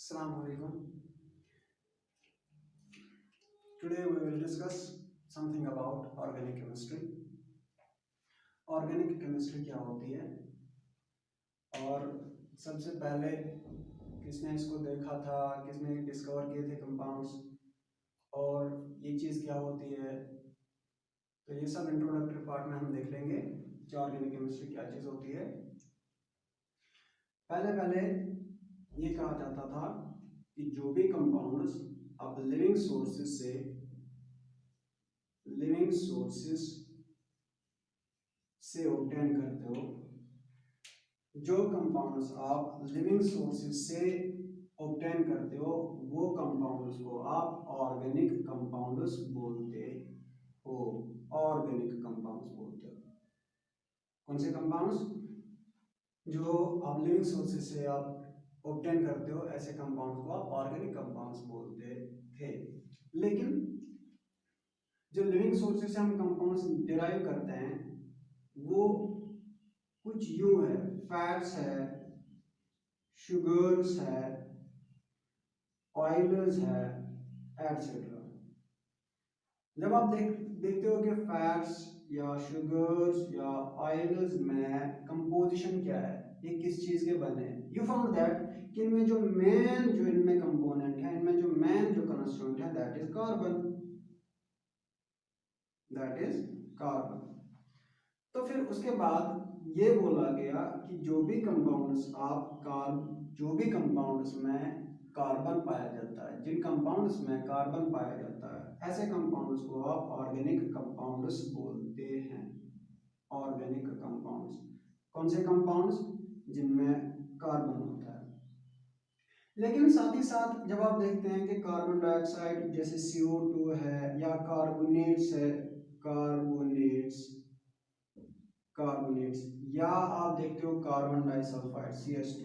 Assalamu alaikum. Today we will discuss something about organic chemistry. Organic chemistry क्या होती है और सबसे पहले किसने इसको देखा था, किसने डिस्कवर किए थे कंपाउंड्स और ये चीज़ क्या होती है, तो ये सब इंट्रोडक्टरी पार्ट में हम देख लेंगे कि ऑर्गेनिक केमिस्ट्री क्या चीज़ होती है। पहले पहले ये कहा जाता था कि जो भी कंपाउंड्स आप लिविंग सोर्सेस से ऑब्टेन करते हो, जो कंपाउंड्स आप लिविंग सोर्सेस से ऑब्टेन करते हो वो कंपाउंड्स को आप ऑर्गेनिक कंपाउंड्स बोलते हो। ऑर्गेनिक कंपाउंड्स बोलते हो कौन से कंपाउंड्स? जो आप लिविंग सोर्सेस से आप ऑब्टेन करते हो, ऐसे कंपाउंड्स को आप ऑर्गेनिक कंपाउंड्स बोलते थे। लेकिन जो लिविंग सोर्सेस से हम कंपाउंड्स डिराइव करते हैं वो कुछ यूं है, फैट्स है, शुगर्स है, ऑयल्स है, एटसेट्रा। जब आप देखते हो कि फैट्स या शुगर्स या ऑयल्स में कंपोजिशन क्या है, ये किस चीज के बने हैं, यू फाउंड दैट कि इनमें जो इनमें कंपोनेंट है, इनमें जो मेन जो कंस्टिट्यूएंट है दैट इज कार्बन। तो फिर उसके बाद ये बोला गया कि जो भी कंपाउंड्स में कार्बन पाया जाता है, जिन कंपाउंड्स में कार्बन पाया जाता है, ऐसे कंपाउंड्स को आप ऑर्गेनिक कंपाउंड्स बोलते हैं। ऑर्गेनिक कंपाउंड्स कौन से कंपाउंड्स? जिनमें कार्बन होता है। लेकिन साथ ही साथ जब आप देखते हैं कि कार्बन डाइऑक्साइड जैसे CO2 है या कार्बोनेट्स है, कार्बोनेट्स या आप देखते हो कार्बन डाइसल्फाइड CH2,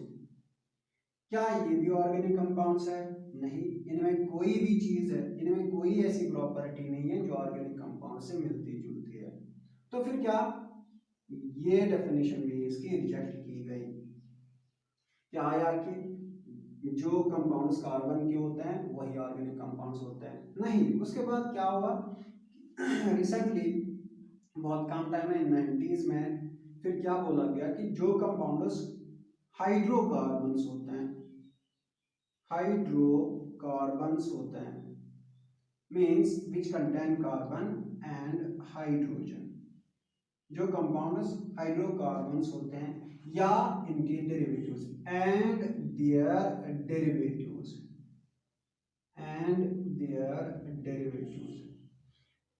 क्या ये भी ऑर्गेनिक कंपाउंड्स है? नहीं, इनमें कोई भी चीज है, इनमें कोई ऐसी प्रॉपर्टी नहीं है जो ऑर्गेनिक कंपाउंड से मिलती जुलती है। तो फिर क्या ये डेफिनेशन भी इसकी रिजेक्ट की गई? क्या आया कि जो कंपाउंड्स कार्बन के होते हैं वही ऑर्गेनिक कंपाउंड्स होते हैं? नहीं। उसके बाद क्या हुआ, रिसेंटली बहुत कम टाइम में 90s में फिर क्या बोला गया कि जो कंपाउंड्स हाइड्रोकार्बन्स होते हैं means which contain carbon and hydrogen, जो कंपाउंड्स हाइड्रोकार्बन्स होते हैं या इनके डेरिवेटिव्स एंड देयर डेरिवेटिव्स,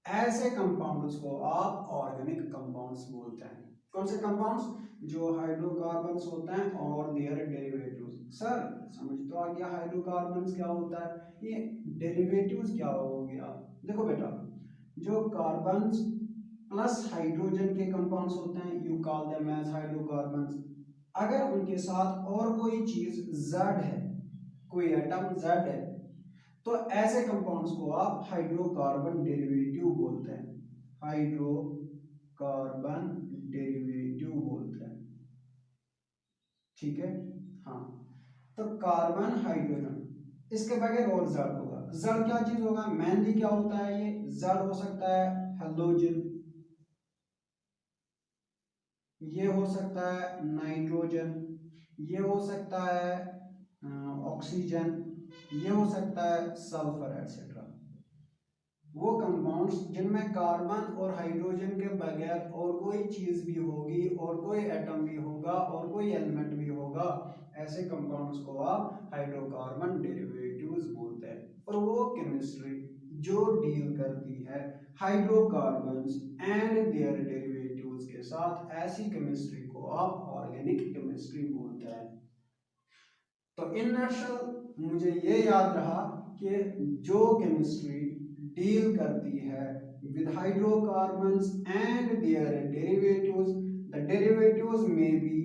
ऐसे कंपाउंड्स को आप ऑर्गेनिक कंपाउंड्स बोलते हैं। कौन से कंपाउंड्स? जो हाइड्रोकार्बन्स होते हैं और देयर डेरिवेटिव्स। सर समझ तो आ गया हाइड्रोकार्बन्स क्या होता है, ये डेरिवेटिव्स क्या हो गया? देखो बेटा, जो कार्बन्स प्लस हाइड्रोजन के कंपाउंड्स होते हैं you call them as hydrocarbons. अगर उनके साथ और कोई चीज Z है, कोई एटम Z है, तो ऐसे कंपाउंड्स को आप हाइड्रोकार्बन डेरिवेटिव बोलते हैं। हाइड्रोकार्बन डेरिवेटिव बोलते हैं, ठीक है। हाँ, तो कार्बन हाइड्रोजन, इसके बगैर और जड़ होगा। जड़ क्या चीज होगा? मेनली क्या होता है? ये जड़ हो सकता है हेलोजन, ये हो सकता है नाइट्रोजन, ये हो सकता है ऑक्सीजन, ये हो सकता है सल्फर एटसेट्रा। वो कंपाउंड्स जिनमें कार्बन और हाइड्रोजन के बगैर और कोई चीज भी होगी और कोई एटम भी होगा और कोई एलिमेंट भी होगा, ऐसे कंपाउंड्स को आप हाइड्रोकार्बन डेरिवेटिव्स बोलते हैं। और वो केमिस्ट्री जो डील करती है हाइड्रोकार्बन्स एंड देयर डेरिवेटिव्स के साथ, ऐसी केमिस्ट्री को आप ऑर्गेनिक केमिस्ट्री बोलते हैं। तो इन नटशल मुझे ये याद रहा कि जो केमिस्ट्री डील करती है with hydrocarbons and their derivatives, the derivatives may be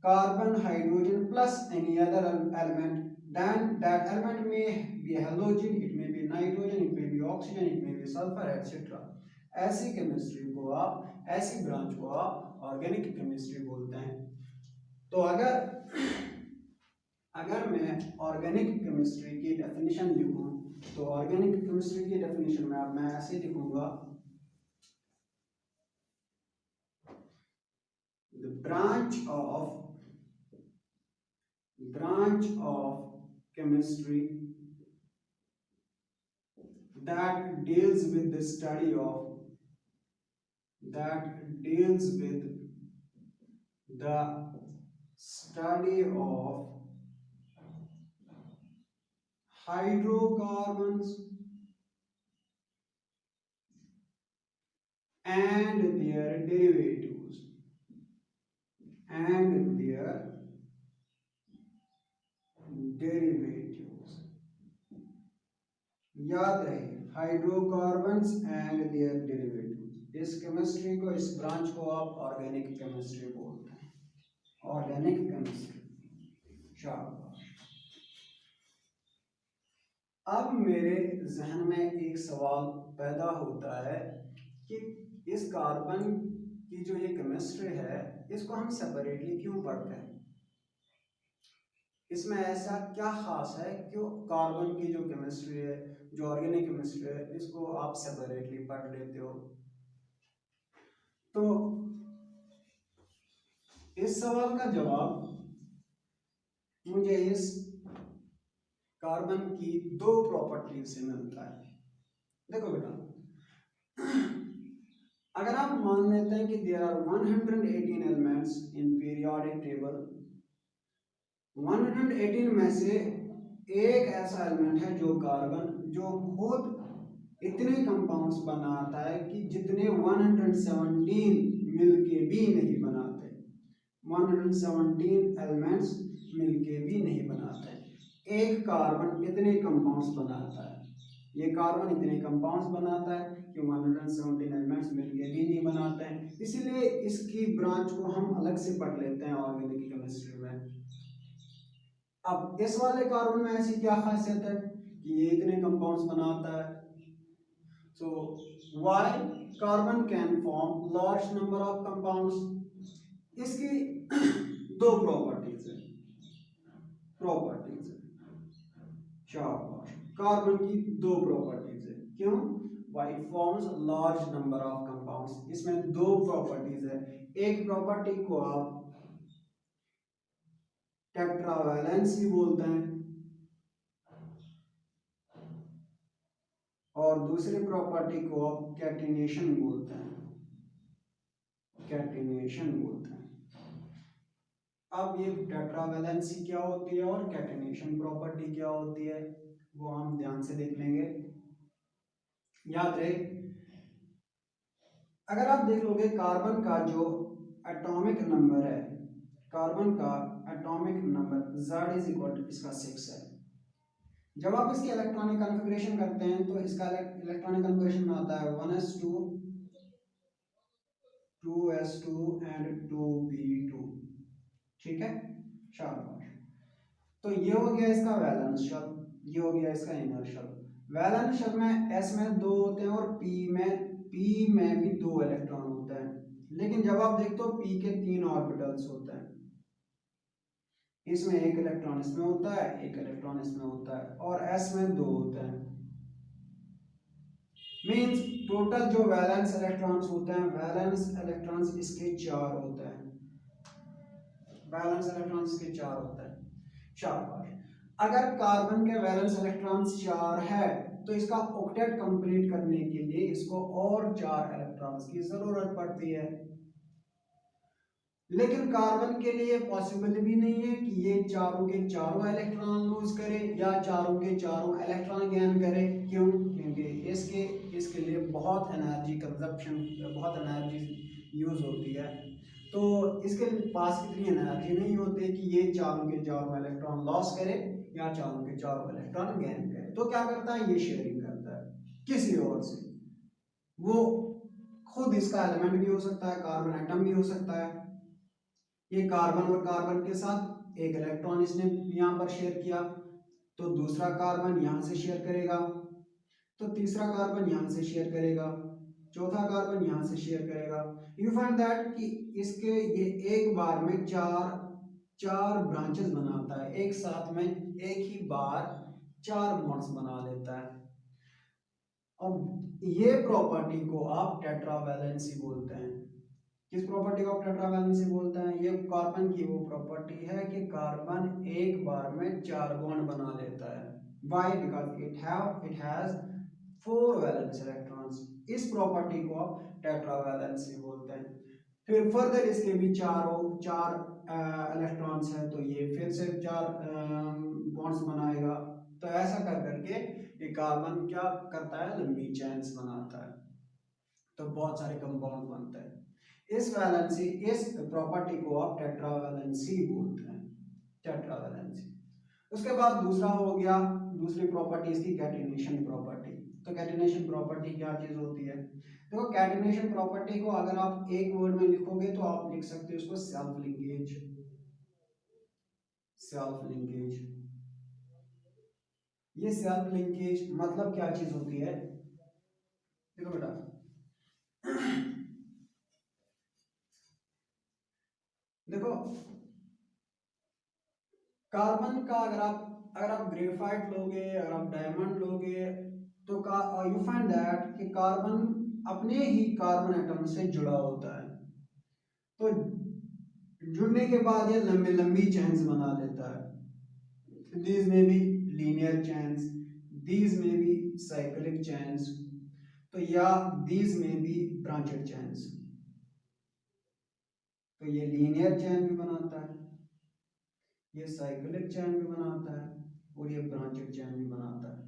carbon, hydrogen plus any other element, then that element may be halogen, it may be nitrogen, it may be oxygen, it may be sulfur etc. ऐसी chemistry को आप, ऐसी branch को आप organic chemistry बोलते हैं। तो अगर अगर मैं ऑर्गेनिक केमिस्ट्री की डेफिनेशन लिखूं तो ऑर्गेनिक केमिस्ट्री की डेफिनेशन में अब मैं ऐसे लिखूंगा, the branch of chemistry that deals with the study of hydrocarbons and their derivatives याद रहे, हाइड्रोकार्बन्स एंड देयर डेरिवेटिव्स। इस केमिस्ट्री को, इस ब्रांच को आप ऑर्गेनिक केमिस्ट्री बोलते हैं, ऑर्गेनिक केमिस्ट्री। शाबाश। अब मेरे जहन में एक सवाल पैदा होता है कि इस कार्बन की जो ये केमिस्ट्री है इसको हम सेपरेटली क्यों पढ़ते हैं, इसमें ऐसा क्या खास है क्यों कार्बन की जो केमिस्ट्री है, जो ऑर्गेनिक केमिस्ट्री है, इसको आप सेपरेटली पढ़ लेते हो। तो इस सवाल का जवाब मुझे इस कार्बन की दो प्रॉपर्टी से मिलता है। देखो बेटा, अगर आप मान लेते हैं कि there are 118 elements in periodic table, 118 में से एक ऐसा एलिमेंट है जो कार्बन, जो खुद इतने कंपाउंड्स बनाता है कि जितने 117 मिलके भी नहीं बनाते, 117 एलिमेंट्स मिलके भी नहीं बनाते। एक कार्बन इतने कंपाउंड्स बनाता है, ये कार्बन इतने कंपाउंड्स बनाता है कि 117 एलिमेंट्स मिलके भी नहीं बनाते हैं, इसीलिए इसकी ब्रांच को हम अलग से पढ़ लेते हैं ऑर्गेनिक केमिस्ट्री में। अब इस वाले कार्बन में ऐसी क्या खासियत है कि ये इतने कंपाउंड्स बनाता है? So why carbon can form large number of compounds, इसकी दो प्रॉपर्टीज है, शाबाश, कार्बन की दो प्रॉपर्टीज है। क्यों? Why forms large number of compounds, इसमें दो प्रॉपर्टीज है। एक प्रॉपर्टी को आप टेट्रावैलेंसी बोलते हैं और दूसरी प्रॉपर्टी को आप कैटिनेशन बोलते हैं, अब ये टेट्रावैलेंसी क्या होती है और कैटिनेशन प्रॉपर्टी क्या होती है वो हम ध्यान से देख लेंगे। याद रहे, अगर आप देख लोगे कार्बन का जो एटॉमिक नंबर है, कार्बन का एटॉमिक नंबर Z इसका 6 है। जब आप इसकी इलेक्ट्रॉनिक कॉन्फ़िगरेशन करते हैं तो इसका इलेक्ट्रॉनिक कॉन्फ़िगरेशन में आता है 1s2 2s2 एंड 2p2, ठीक है, शाबाश। तो ये हो गया इसका वैलेंस शेल, ये हो गया इसका इनर शेल। वैलेंस शेल में s में 2 होते हैं और p में भी 2 इलेक्ट्रॉन होते हैं, लेकिन जब आप देखते हो p के 3 ऑर्बिटल्स होते हैं, इसमें एक इलेक्ट्रॉन इसमें होता है, एक इलेक्ट्रॉन इसमें होता है, और s में 2 होते हैं। मींस टोटल जो वैलेंस इलेक्ट्रॉन्स होते हैं, वैलेंस इलेक्ट्रॉन्स इसके 4 होते हैं, वैलेंस इलेक्ट्रॉन्स इसके 4 होते हैं। शाबाश। अगर कार्बन के वैलेंस इलेक्ट्रॉन्स 4 है तो इसका ऑक्टेट कंप्लीट करने के लिए इसको और 4 इलेक्ट्रॉन्स की जरूरत पड़ती है, लेकिन कार्बन के लिए पॉसिबल भी नहीं है कि ये चारों के चारों इलेक्ट्रॉन लूज करे या चारों के चारों इलेक्ट्रॉन गेन करे। क्यों? क्योंकि इसके लिए बहुत एनर्जी कंजप्शन, बहुत एनर्जी यूज होती है, तो इसके पास इतनी एनर्जी नहीं होती कि ये चारों के चारों इलेक्ट्रॉन लॉस करे या चारों के चारों इलेक्ट्रॉन गेन करे। तो क्या करता है, ये शेयरिंग करता है किसी और से। वो खुद इसका एलिमेंट भी हो सकता है, कार्बन एटम भी हो सकता है। ये कार्बन और कार्बन के साथ एक इलेक्ट्रॉन इसने यहाँ पर शेयर किया, तो दूसरा कार्बन यहाँ से शेयर करेगा, तो तीसरा कार्बन यहाँ से शेयर करेगा, चौथा कार्बन यहाँ से शेयर करेगा। यू फाइंड दैट कि इसके ये एक बार में 4 4 ब्रांचेस बनाता है, एक साथ में एक ही बार 4 बॉन्ड्स बना लेता है। अब ये प्रॉपर्टी को आप टेट्रावैलेंसी बोलते हैं। किस प्रॉपर्टी को आप टेट्रावैलेंसी बोलते हैं? ये कार्बन की वो प्रॉपर्टी है कि कार्बन एक बार में 4 बॉन्ड बना लेता है। Why? Because it has 4 valence electrons. इस प्रॉपर्टी को आप टेट्रावैलेंसी बोलते हैं। फिर फर्दर इसके भी चार इलेक्ट्रॉन्स हैं, तो ये फिर से 4 बॉन्ड्स बनाएगा। तो ऐसा कर करके ये कार्बन क्या करता है, लंबी चेन्स बनाता है, तो बहुत सारे कंपाउंड बनते हैं। इस प्रॉपर्टी को आप टेट्रावैलेंसी बोलते हैं, टेट्रावैलेंसी। उसके बाद दूसरा हो गया, दूसरी प्रॉपर्टी इसकी कैटिनेशन प्रॉपर्टी। तो कैटिनेशन प्रॉपर्टी क्या चीज होती है? देखो, कैटिनेशन प्रॉपर्टी को अगर आप एक वर्ड में लिखोगे तो आप लिख सकते हो उसको सेल्फ लिंकेज। सेल्फ लिंकेज, ये सेल्फ लिंकेज मतलब क्या चीज होती है? देखो बेटा, देखो कार्बन का अगर आप ग्रेफाइट लोगे, अगर आप डायमंड लोगे, तो यू फाइंड दैट कि कार्बन अपने ही कार्बन एटम से जुड़ा होता है। तो जुड़ने के बाद ये लंबी लंबी चेन्स बना लेता है। दीज में भी लीनियर चेन्स, दीज में भी साइक्लिक चेन्स, तो या दीज में भी ब्रांचेड चेन्स। तो ये लीनियर चेन भी बनाता है, ये साइक्लिक चेन भी बनाता है, और ये ब्रांचेड चेन भी बनाता है।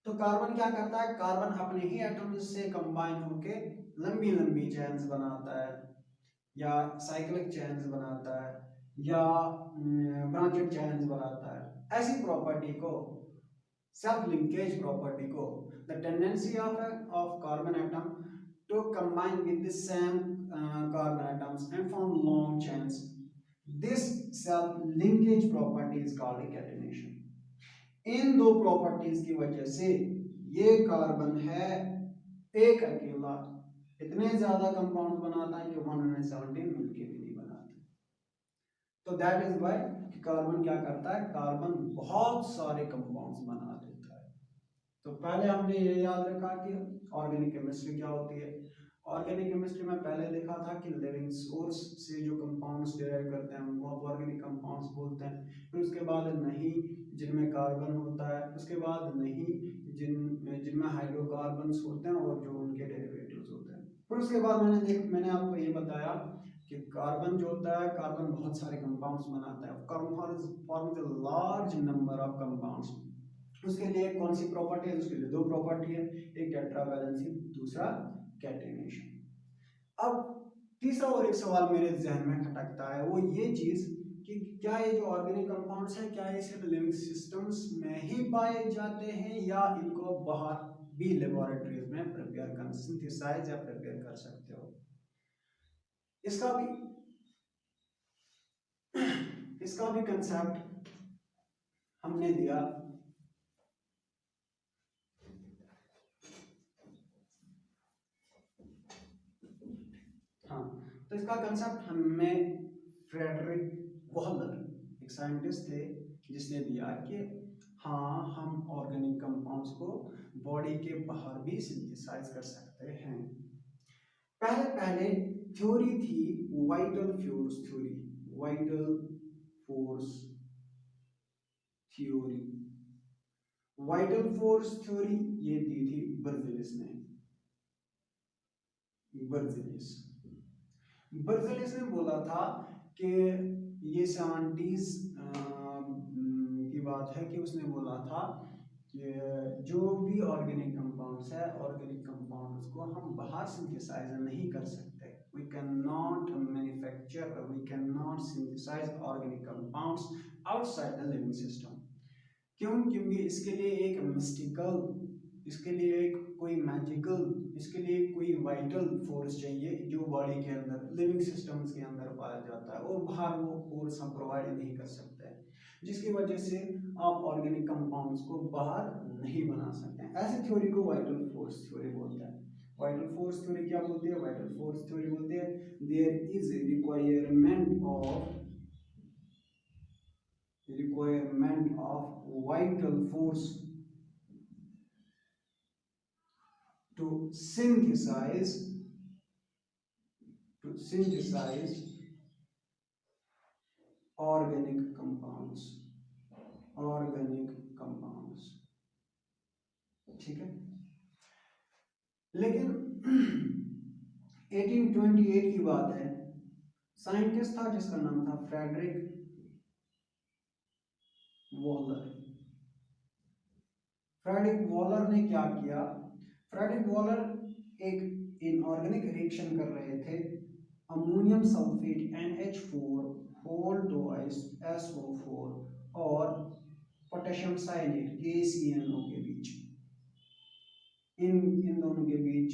तो कार्बन क्या करता है? कार्बन अपने ही एटम्स से कंबाइन होके लंबी लंबी चेन्स बनाता है, या साइक्लिक चेन्स बनाता है, या ब्रांचेड चेन्स बनाता है। ऐसी प्रॉपर्टी को, सेल्फ लिंकेज प्रॉपर्टी को, the tendency of carbon atom to combine with the same carbon atoms and form long chains, this self linkage property is called catenation. इन दो प्रॉपर्टीज की वजह से ये कार्बन है एक अकेला इतने ज्यादा कंपाउंड बनाता है कि 117 मिलके भी नहीं बनाते। तो दैट इज व्हाई कार्बन क्या करता है, कार्बन बहुत सारे कंपाउंड्स बना देता है। तो पहले हमने ये याद रखा कि ऑर्गेनिक केमिस्ट्री क्या होती है। ऑर्गेनिक केमिस्ट्री में पहले देखा था कि लिविंग सोर्स से जो कंपाउंड्स डिराइव करते हैं उनको आप ऑर्गेनिक कंपाउंड्स बोलते हैं। फिर उसके बाद नहीं जिनमें कार्बन होता है, उसके बाद नहीं जिनमें हाइड्रोकार्बन्स होते हैं और जो उनके डेरिवेटिव्स होते हैं। फिर उसके बाद मैंने आपको ये बताया कि कार्बन जो होता है, कार्बन बहुत सारे कंपाउंड्स बनाता है, forms a large number of compounds. उसके लिए कौन सी प्रॉपर्टी है? उसके लिए दो प्रॉपर्टी है, एक टेट्रावैलेंसी, दूसरा कैटिनेशन। अब तीसरा और एक सवाल मेरे जहन में खटकता है, वो ये चीज कि क्या ये जो ऑर्गेनिक कंपाउंड्स हैं, क्या ये सिर्फ लिविंग सिस्टम्स में ही पाए जाते हैं, या इनको बाहर भी लेबोरेटरीज में प्रिपेयर कर सिंथेसाइज या प्रिपेयर कर सकते हो? इसका भी इसका भी कंसेप्ट हमने दिया। हाँ, तो इसका कंसेप्ट हमें फ्रेडरिक वॉलर, एक साइंटिस्ट थे, जिसने दिया कि हाँ, हम ऑर्गेनिक कंपाउंड्स को बॉडी के बाहर भी सिंथेसाइज कर सकते हैं। पहले पहले थ्योरी थी vital force theory, vital force theory. Vital force theory ये दी थी बर्जेलिस ने। बर्जेलिस ने बोला था कि ये 70s की बात है कि उसने बोला था कि जो भी ऑर्गेनिक कंपाउंड्स है, ऑर्गेनिक कंपाउंड्स को हम बाहर सिंथेसाइज नहीं कर सकते। We can not manufacture, we can not synthesise organic compounds outside the living system. क्यों? क्योंकि इसके लिए एक मिस्टिकल, इसके लिए एक कोई मैजिकल, इसके लिए कोई वाइटल फोर्स चाहिए जो बॉडी के अंदर, लिविंग सिस्टम्स के अंदर पाया जाता है, और बाहर वो फोर्स हम प्रोवाइड नहीं कर सकते, जिसकी वजह से आप ऑर्गेनिक कंपाउंड्स को बाहर नहीं बना सकते। ऐसी थ्योरी को वाइटल फोर्स थ्योरी बोलते हैं। वाइटल फोर्स थ्योरी क्या बोलती है? वाइटल फोर्स थ्योरी बोलती है there is requirement of vital force to synthesize organic compounds, ठीक है। लेकिन 1828 की बात है, साइंटिस्ट था जिसका नाम था फ्रेडरिक वॉलर। फ्रेडरिक वॉलर ने क्या किया? फ्रेडरिक वॉलर एक इनऑर्गेनिक रिएक्शन कर रहे थे ammonium sulphate NH4 whole twice SO4 और पोटेशियम साइनेट KCNO के बीच, इन दोनों के बीच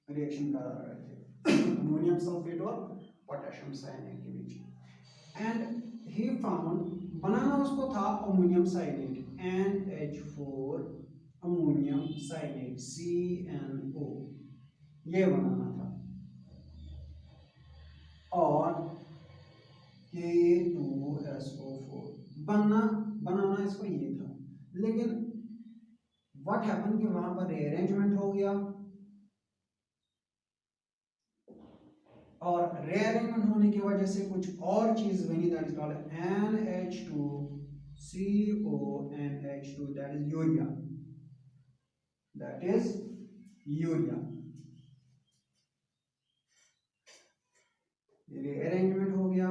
रिएक्शन करा रहे थे अमोनियम सल्फेट और पोटेशियम साइनेट के बीच। एंड ही फाउंड, बनाना उसको था ammonium cyanate NH4 ammonium cyanate CNO, ये बनाना था, और K2SO4 बनाना इसको ये था। लेकिन व्हाट हैपन कि वहां पर रीअरेंजमेंट हो गया, और रीअरेंजमेंट होने की वजह से कुछ और चीज बनी, that is called NH2CONH2, that is urea, rearrangement हो गया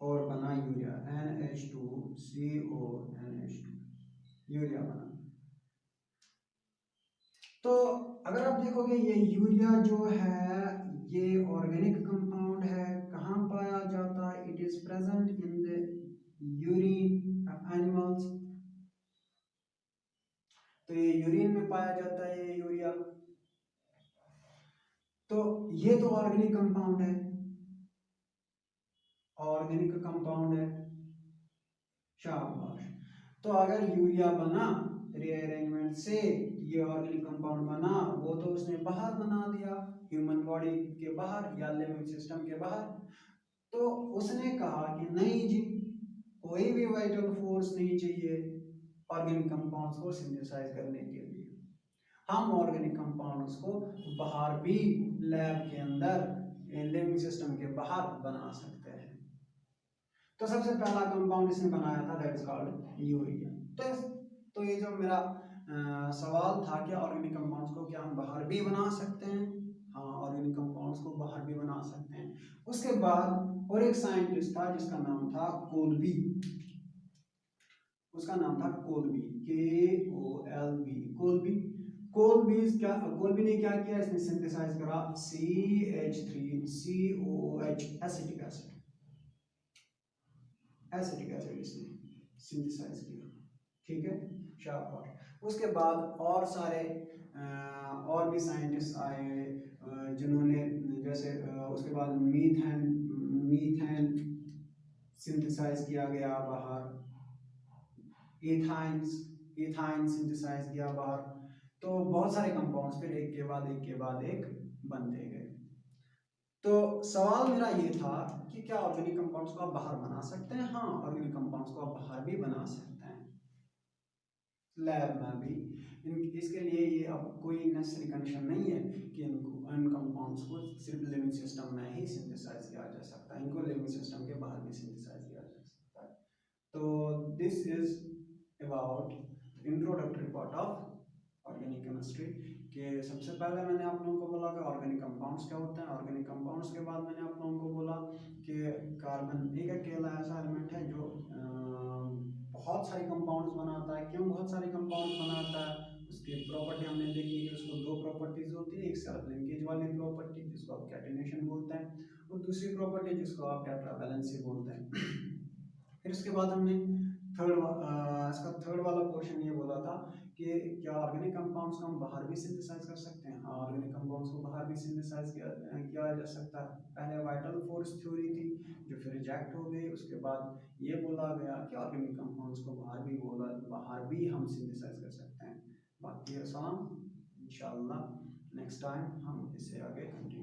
और बना यूरिया, NH2CONH2, यूरिया बना। तो अगर आप देखोगे ये यूरिया जो है ये ऑर्गेनिक कंपाउंड है, कहाँ पाया जाता है? It is present in the urine of animals, तो ये यूरिन में पाया जाता है ये यूरिया। तो ये तो ऑर्गेनिक कंपाउंड है, शाबाश। तो अगर यूरिया बना रीअरेंजमेंट से, ये ऑर्गेनिक कंपाउंड बना, वो तो उसने बाहर बना दिया, ह्यूमन बॉडी के बाहर या लिविंग सिस्टम के बाहर। तो उसने कहा कि नहीं जी, कोई भी वाइटल फोर्स नहीं चाहिए ऑर्गेनिक कंपाउंड्स को सिंथेसाइज करने के लिए, हम ऑर्गेनिक कंपाउंड्स को बाहर भी लैब के अंदर लिविंग सिस्टम के बाहर बना सकते हैं। तो सबसे पहला कंपाउंड इसने बनाया था, दैट इज कॉल्ड यूरिया। तो ये जो मेरा सवाल था कि ऑर्गेनिक कंपाउंड्स को क्या हम बाहर भी बना सकते हैं? हाँ, ऑर्गेनिक कंपाउंड्स को बाहर भी बना सकते हैं। उसके बाद और एक साइंटिस्ट था जिसका नाम था कोल्बी, उसका नाम था कोल्बी, KOLB, कोल्बी ने क्या किया? इसने सिंथेसाइज करा CH3COOH, एसिटिक एसिड इसने सिंथेसाइज किया, ठीक है, शाबाश। उसके बाद और सारे और भी साइंटिस्ट आए जिन्होंने, जैसे उसके बाद मीथेन सिंथेसाइज किया गया बाहर, इथाइन सिंथेसाइज किया बाहर। तो बहुत सारे कंपाउंड्स फिर एक के बाद एक बनते गए। तो सवाल मेरा ये था कि क्या ऑर्गेनिक कंपाउंड्स को आप बाहर बना सकते हैं? हाँ, ऑर्गेनिक कंपाउंड्स को आप बाहर भी बना सकते हैं, लैब में भी। इसके लिए ये अब कोई नेसेसरी कंडीशन नहीं है कि इन कंपाउंड्स को सिर्फ लिविंग सिस्टम में ही सिंथेसाइज किया जा सकता है, इनको लिविंग सिस्टम के बाहर भी सिंथेसाइज किया जा सकता है। तो this is about introductory part of organic chemistry, कि सबसे पहले मैंने आप लोगों को बोला कि ऑर्गेनिक कंपाउंड्स क्या होते हैं। ऑर्गेनिक कंपाउंड्स के बाद मैंने आप लोगों को बोला कि कार्बन एक अकेला ऐसा एलिमेंट है जो बहुत सारे कंपाउंड्स बनाता है। क्यों बहुत सारे कंपाउंड्स बनाता है? उसकी प्रॉपर्टी हमने देखी कि उसको दो प्रॉपर्टीज होती है, एक सेल्फ लिंकेज वाली प्रॉपर्टी जिसको आप कैटिनेशन बोलते हैं, और दूसरी प्रॉपर्टी जिसको आप टेट्रावैलेंसी बोलते हैं। फिर उसके बाद हमने इसका थर्ड वाला क्वेश्चन ये बोला था कि क्या ऑर्गेनिक कंपाउंड्स को हम बाहर भी सिंथेसाइज कर सकते हैं? हाँ, ऑर्गेनिक कंपाउंड्स को बाहर भी सिंथेसाइज किया जा सकता है। पहले वाइटल फोर्स थ्योरी थी जो फिर रिजेक्ट हो गई, उसके बाद ये बोला गया कि ऑर्गेनिक कंपाउंड्स को बाहर भी हम सिंथेसाइज कर सकते हैं। बाकी सलाम, इंशाल्लाह नेक्स्ट टाइम हम इससे आगे कंटिन्यू